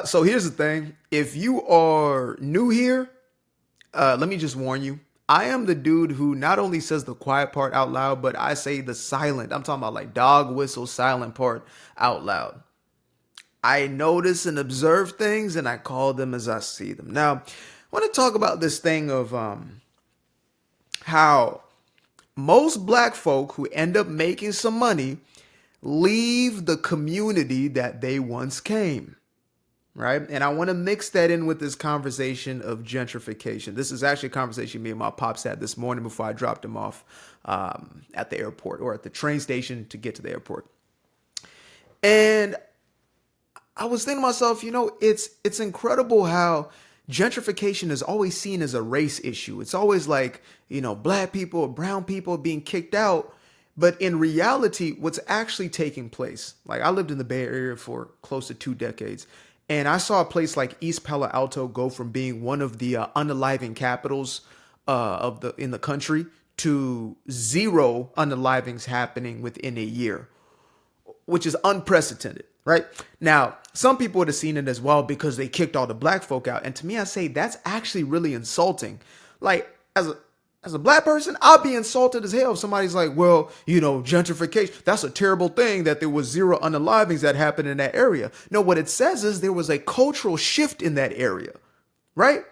So here's the thing. If you are new here, let me just warn you. I am the dude who not only says the quiet part out loud, but I say the silent. I'm talking about like dog whistle silent part out loud. I notice and observe things and I call them as I see them. Now, I want to talk about this thing of how most black folk who end up making some money leave the community that they once came. Right. And I want to mix that in with this conversation of gentrification. This is actually a conversation me and my pops had this morning before I dropped him off at the airport or at the train station to get to the airport. And I was thinking to myself, it's incredible how gentrification is always seen as a race issue. It's always like, black people or brown people being kicked out. But in reality, what's actually taking place, like I lived in the Bay Area for close to 2 decades. And I saw a place like East Palo Alto go from being one of the unaliving capitals in the country to 0 unalivings happening within a year, which is unprecedented, right? Now, some people would have seen it as well because they kicked all the black folk out. And to me, I say that's actually really insulting. Like, as a black person, I'll be insulted as hell if somebody's like, well, gentrification, that's a terrible thing that there was 0 unalivings that happened in that area. No, what it says is there was a cultural shift in that area, right?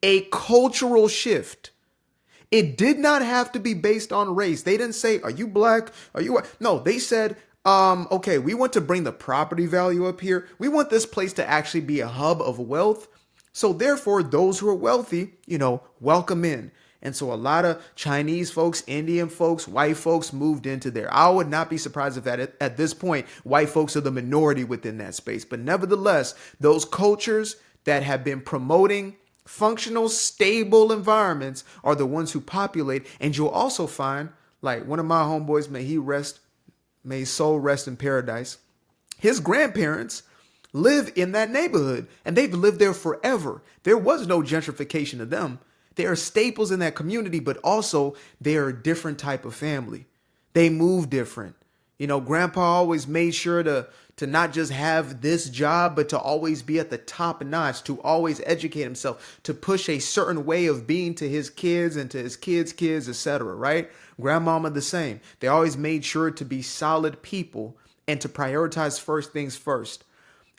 A cultural shift. It did not have to be based on race. They didn't say, are you black? Are you white? No, they said, okay, we want to bring the property value up here. We want this place to actually be a hub of wealth. So therefore, those who are wealthy, welcome in. And so a lot of Chinese folks, Indian folks, white folks moved into there. I would not be surprised if at this point, white folks are the minority within that space. But nevertheless, those cultures that have been promoting functional, stable environments are the ones who populate. And you'll also find, like one of my homeboys, may his soul rest in paradise. His grandparents live in that neighborhood and they've lived there forever. There was no gentrification of them. They are staples in that community, but also they are a different type of family. They move different. Grandpa always made sure to not just have this job, but to always be at the top notch, to always educate himself, to push a certain way of being to his kids and to his kids' kids, etc. Right? Grandmama the same. They always made sure to be solid people and to prioritize first things first.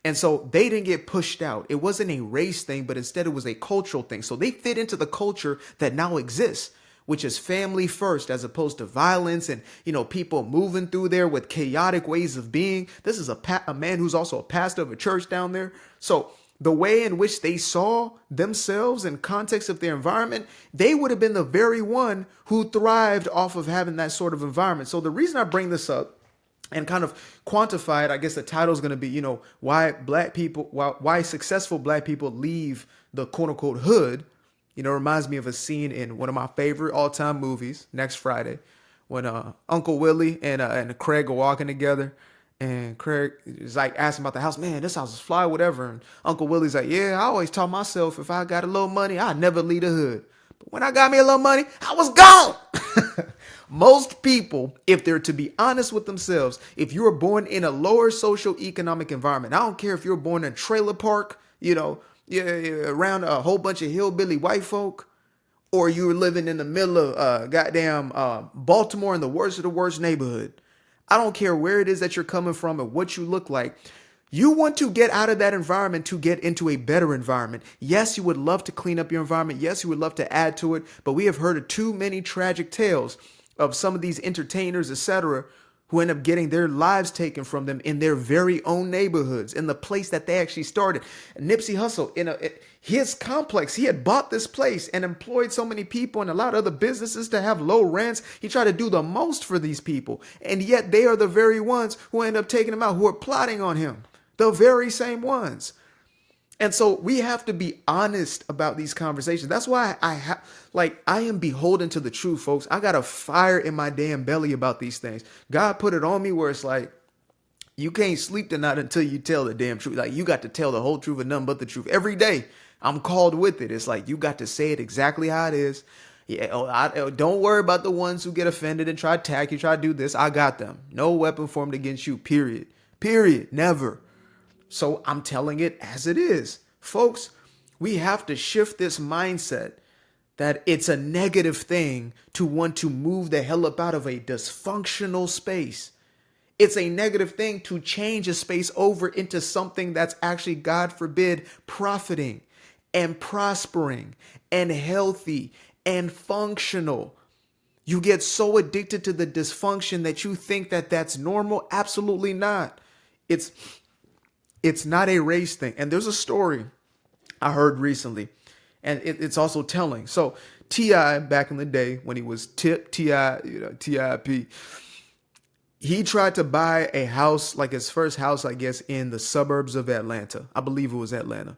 And so they didn't get pushed out. It wasn't a race thing, but instead it was a cultural thing. So they fit into the culture that now exists, which is family first, as opposed to violence and, people moving through there with chaotic ways of being. This is a man who's also a pastor of a church down there. So the way in which they saw themselves in context of their environment, they would have been the very one who thrived off of having that sort of environment. So the reason I bring this up and kind of quantify it, I guess the title is going to be, why successful black people leave the quote unquote hood. Reminds me of a scene in one of my favorite all time movies, Next Friday, when Uncle Willie and Craig are walking together. And Craig is like asking about the house. Man, this house is fly, whatever. And Uncle Willie's like, yeah, I always taught myself if I got a little money, I'd never leave the hood. But when I got me a little money, I was gone. Most people, if they're to be honest with themselves, if you were born in a lower socioeconomic environment, I don't care if you're born in a trailer park, around a whole bunch of hillbilly white folk, or you were living in the middle of goddamn Baltimore in the worst of the worst neighborhood. I don't care where it is that you're coming from and what you look like. You want to get out of that environment to get into a better environment. Yes, you would love to clean up your environment. Yes, you would love to add to it. But we have heard of too many tragic tales of some of these entertainers, etc., who end up getting their lives taken from them in their very own neighborhoods, in the place that they actually started. Nipsey Hussle, in his complex, he had bought this place and employed so many people and allowed other businesses to have low rents. He tried to do the most for these people. And yet they are the very ones who end up taking him out, who are plotting on him. The very same ones. And so we have to be honest about these conversations. That's why I am beholden to the truth, folks. I got a fire in my damn belly about these things. God put it on me where it's like, you can't sleep tonight until you tell the damn truth. Like, you got to tell the whole truth and nothing but the truth every day. I'm called with it. It's like, you got to say it exactly how it is. Yeah, don't worry about the ones who get offended and try to attack you, try to do this. I got them. No weapon formed against you, period. Period. Never. So I'm telling it as it is. Folks, we have to shift this mindset that it's a negative thing to want to move the hell up out of a dysfunctional space. It's a negative thing to change a space over into something that's actually, God forbid, profiting and prospering and healthy and functional. You get so addicted to the dysfunction that you think that that's normal. Absolutely not. It's not a race thing. And there's a story I heard recently, and it's also telling. So T.I. back in the day when he was T.I., T.I.P., he tried to buy a house, like his first house, I guess, in the suburbs of Atlanta. I believe it was Atlanta.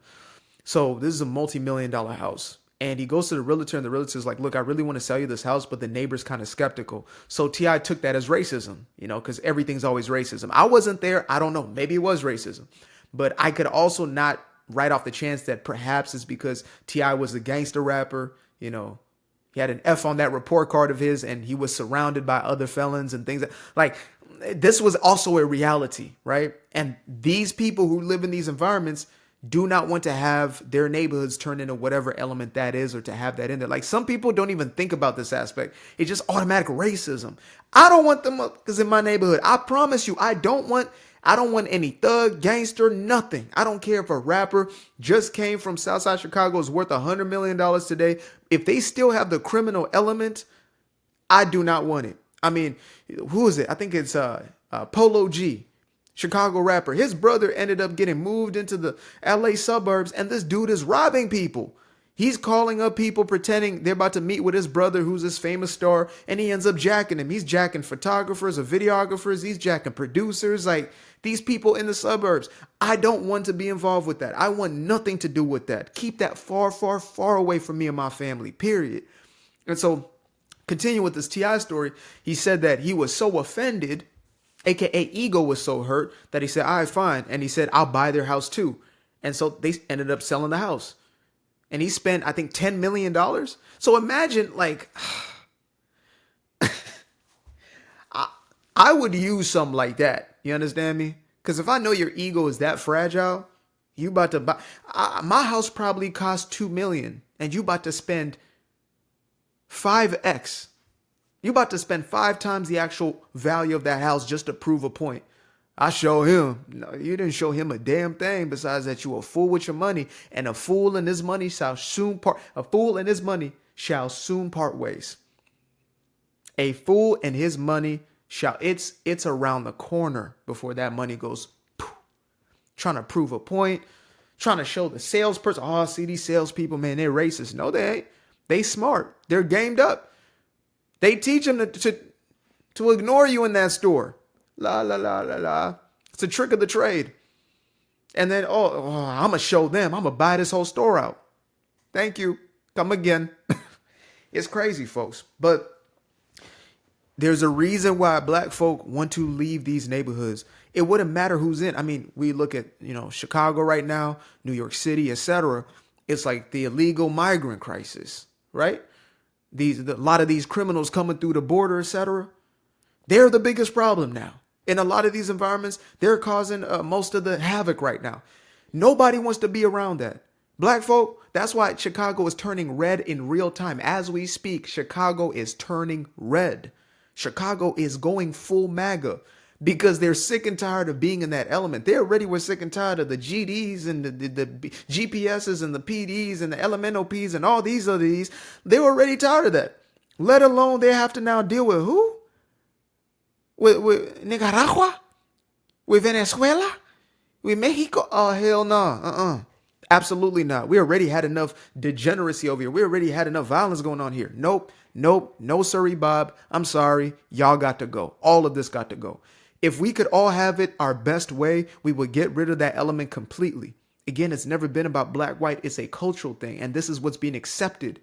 So this is a multi-million-dollar house. And he goes to the realtor, and the realtor's like, look, I really want to sell you this house, but the neighbor's kind of skeptical. So T.I. took that as racism, because everything's always racism. I wasn't there. I don't know. Maybe it was racism. But I could also not write off the chance that perhaps it's because T.I. was a gangster rapper. He had an F on that report card of his, and he was surrounded by other felons and things like this was also a reality, right? And these people who live in these environments do not want to have their neighborhoods turn into whatever element that is, or to have that in there. Like, some people don't even think about this aspect. It's just automatic racism. I don't want them because in my neighborhood, I promise you, I don't want any thug, gangster, nothing. I don't care if a rapper just came from Southside Chicago, is worth $100 million today. If they still have the criminal element, I do not want it. I mean, who is it? I think it's Polo G, Chicago rapper. His brother ended up getting moved into the LA suburbs, and this dude is robbing people. He's calling up people pretending they're about to meet with his brother, who's this famous star, and he ends up jacking him. He's jacking photographers or videographers. He's jacking producers, like these people in the suburbs. I don't want to be involved with that. I want nothing to do with that. Keep that far, far, far away from me and my family, period. And so, continue with this T.I. story. He said that he was so offended, aka ego was so hurt, that he said, all right, fine. And he said, I'll buy their house too. And so they ended up selling the house. And he spent, I think, $10 million. So imagine, like, I would use something like that. You understand me? Because if I know your ego is that fragile, you about to buy. My house probably cost $2 million, and you about to spend 5x. You about to spend 5 times the actual value of that house just to prove a point. I show him. No, you didn't show him a damn thing besides that you a fool with your money, and a fool and his money shall soon part. A fool and his money shall soon part ways. A fool and his money shall. It's around the corner before that money goes. Poof, trying to prove a point, trying to show the salesperson. Oh, see these salespeople, man, they're racist. No, they ain't. They smart. They're gamed up. They teach them to ignore you in that store. La, la, la, la, la. It's a trick of the trade. And then, I'm going to show them. I'm going to buy this whole store out. Thank you. Come again. It's crazy, folks. But there's a reason why black folk want to leave these neighborhoods. It wouldn't matter who's in. I mean, we look at, Chicago right now, New York City, etc. It's like the illegal migrant crisis, right? A lot of these criminals coming through the border, etc. They're the biggest problem now. In a lot of these environments, they're causing most of the havoc right now. Nobody wants to be around that. Black folk, that's why Chicago is turning red in real time. As we speak, Chicago is turning red. Chicago is going full MAGA because they're sick and tired of being in that element. They already were sick and tired of the GDs and the GPSs and the PDs and the LMNOPs and all these other these. They were already tired of that. Let alone they have to now deal with who? With Nicaragua? With Venezuela? With Mexico? Oh, hell no. Absolutely not. We already had enough degeneracy over here. We already had enough violence going on here. Nope. No, sorry, Bob. I'm sorry. Y'all got to go. All of this got to go. If we could all have it our best way, we would get rid of that element completely. Again, it's never been about black, white. It's a cultural thing. And this is what's being accepted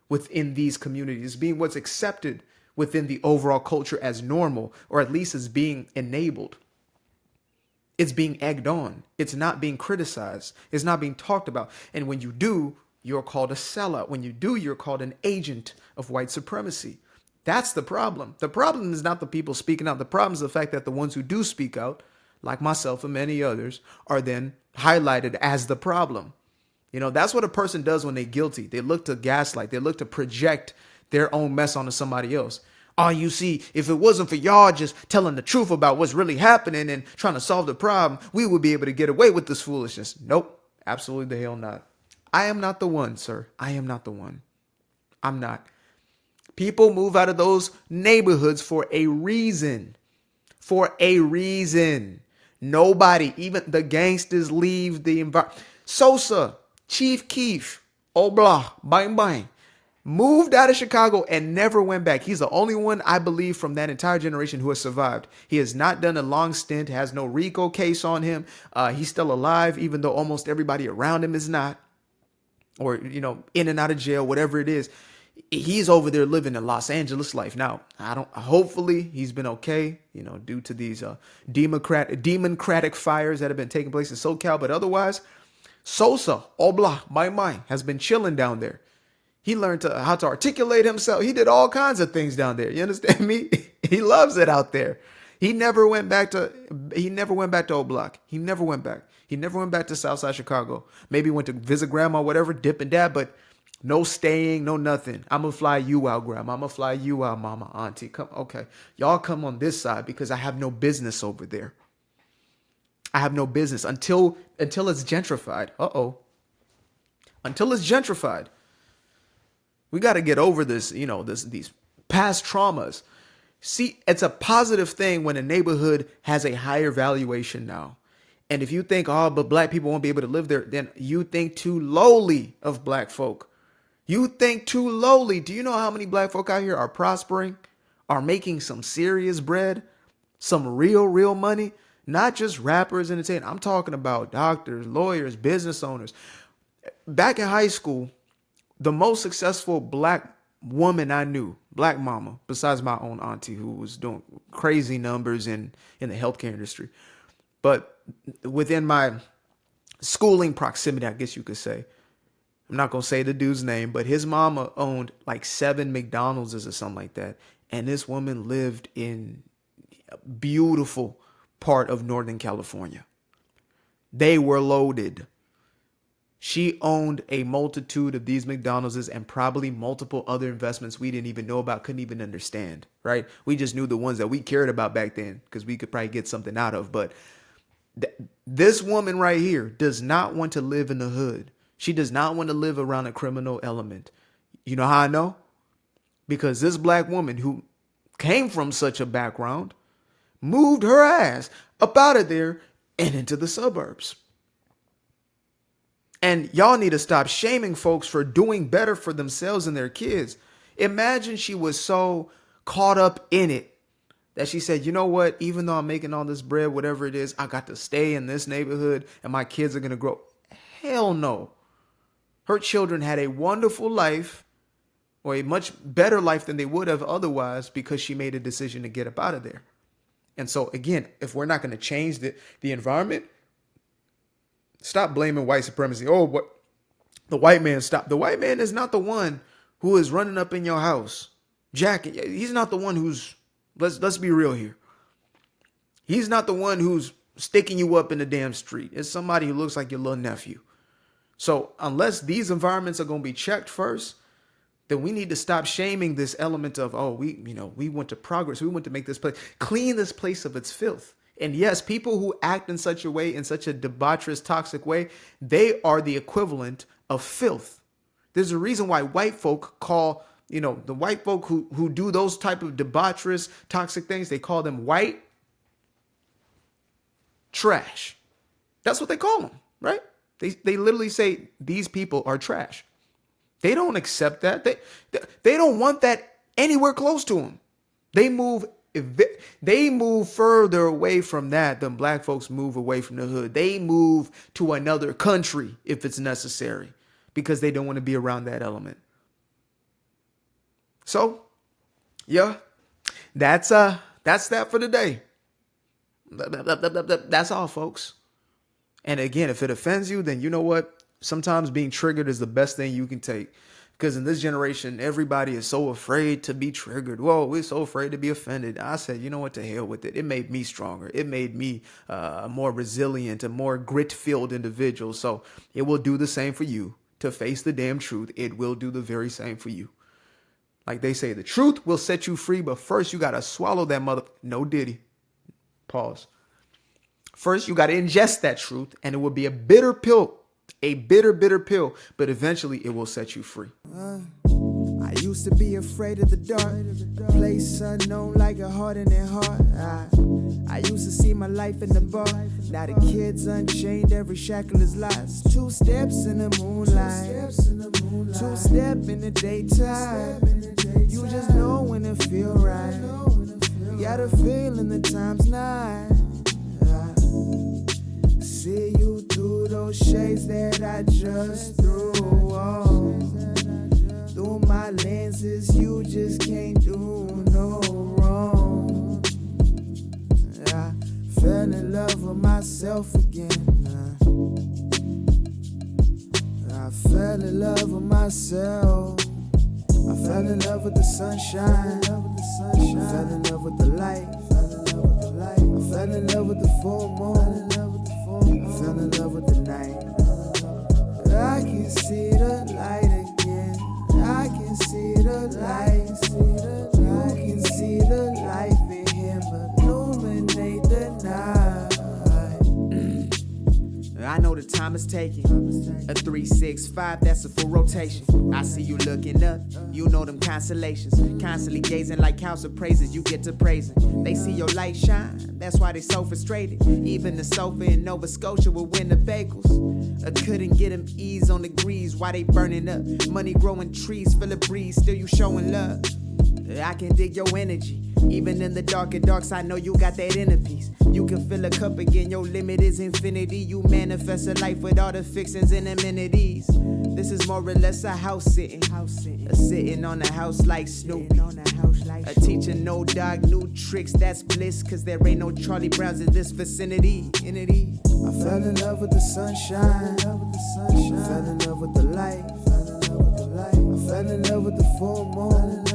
within these communities, being what's accepted within the overall culture as normal, or at least as being enabled. It's being egged on. It's not being criticized. It's not being talked about. And when you do, you're called a sellout. When you do, you're called an agent of white supremacy. That's the problem. The problem is not the people speaking out. The problem is the fact that the ones who do speak out, like myself and many others, are then highlighted as the problem. That's what a person does when they're guilty. They look to gaslight. They look to project their own mess onto somebody else. Oh, you see, if it wasn't for y'all just telling the truth about what's really happening and trying to solve the problem, we would be able to get away with this foolishness. Nope, absolutely the hell not. I am not the one, sir. I am not the one. I'm not. People move out of those neighborhoods for a reason. For a reason. Nobody, even the gangsters, leave the environment. Sosa, Chief Keef, Obla, Bang Bang, moved out of Chicago and never went back. He's the only one, I believe, from that entire generation who has survived. He has not done a long stint, has no RICO case on him. He's still alive, even though almost everybody around him is not. Or, in and out of jail, whatever it is. He's over there living a Los Angeles life. Now, hopefully he's been okay, due to these democratic fires that have been taking place in SoCal. But otherwise, Sosa, Obla, my mind, has been chilling down there. He learned how to articulate himself. He did all kinds of things down there. You understand me? He loves it out there. He never went back to O Block. He never went back. He never went back to Southside Chicago. Maybe went to visit grandma, whatever, dip and dab, but no staying, no nothing. I'm going to fly you out, grandma. I'm going to fly you out, mama, auntie. Come, okay. Y'all come on this side because I have no business over there. I have no business until it's gentrified. Until it's gentrified. We got to get over this, these past traumas. See, it's a positive thing when a neighborhood has a higher valuation now. And if you think, but black people won't be able to live there, then you think too lowly of black folk. You think too lowly. Do you know how many black folk out here are prospering, are making some serious bread, some real money? Not just rappers, entertainers. I'm talking about doctors, lawyers, business owners. Back in high school, the most successful black woman I knew, black mama, besides my own auntie who was doing crazy numbers in the healthcare industry. But within my schooling proximity, I guess you could say, I'm not going to say the dude's name, but his mama owned like 7 McDonald's or something like that. And this woman lived in a beautiful part of Northern California. They were loaded. She owned a multitude of these McDonald's and probably multiple other investments we didn't even know about, couldn't even understand, right? We just knew the ones that we cared about back then because we could probably get something out of. But this woman right here does not want to live in the hood. She does not want to live around a criminal element. You know how I know? Because this black woman who came from such a background moved her ass up out of there and into the suburbs. And y'all need to stop shaming folks for doing better for themselves and their kids. Imagine she was so caught up in it that she said, you know what, even though I'm making all this bread, whatever it is, I got to stay in this neighborhood and my kids are going to grow. Hell no. Her children had a wonderful life, or a much better life than they would have otherwise, because she made a decision to get up out of there. And so again, if we're not going to change the environment, stop blaming white supremacy. Oh, what the white man stopped. The white man is not the one who is running up in your house, jacking. He's not the one who's, let's be real here. He's not the one who's sticking you up in the damn street. It's somebody who looks like your little nephew. So unless these environments are going to be checked first, then we need to stop shaming this element of, we want to progress. We want to make this place, clean this place of its filth. And yes, people who act in such a way, in such a debaucherous, toxic way, they are the equivalent of filth. There's a reason why white folk call, the white folk who do those type of debaucherous, toxic things, they call them white trash. That's what they call them, right? They literally say these people are trash. They don't accept that. They don't want that anywhere close to them. They move further away from that than black folks move away from the hood. They move to another country if it's necessary because they don't want to be around that element. So, yeah, that's that for today. That's all, folks. And again, if it offends you, then you know what? Sometimes being triggered is the best thing you can take. Because in this generation, everybody is so afraid to be triggered. Whoa, we're so afraid to be offended. I said, you know what, to hell with it. It made me stronger. It made me a more resilient, a more grit-filled individual. So it will do the same for you. To face the damn truth, it will do the very same for you. Like they say, the truth will set you free, but first you got to swallow that No diddy. Pause. First, you got to ingest that truth, and it will be a bitter pill. A bitter, bitter pill, but eventually it will set you free. I used to be afraid of the dark, place unknown like a heart in their heart. I used to see my life in the bar. Now the kids unchained, every shackle is lost. 2 steps in the moonlight, 2 step in the daytime. You just know when it feel right. You got a feeling the time's not. See you through those shades that I just threw on. Through my lenses, you just can't do no wrong. I fell in love with myself again. I fell in love with myself. I fell in love with the sunshine. I fell in love with the light. I fell in love with the full moon. I fell in love with the night. I can see the light again. I can see the light. You can see the life in him illuminate the night. I know the time is taking. A 365, that's a full rotation. I see you looking up, you know them constellations. Constantly gazing like counts of praises, you get to praising. They see your light shine, that's why they so frustrated. Even the sofa in Nova Scotia will win the bagels. I couldn't get them ease on the grease, why they burning up? Money growing trees, feel a breeze, still you showing love. I can dig your energy. Even in the dark side, know you got that inner peace. You can fill a cup again, your limit is infinity. You manifest a life with all the fixings and amenities. This is more or less a house sitting. A sitting on a house like Snoopy. A teacher, no dog, new tricks, that's bliss. Cause there ain't no Charlie Browns in this vicinity. I fell in love with the sunshine. I fell in love with the light. I fell in love with the full moon.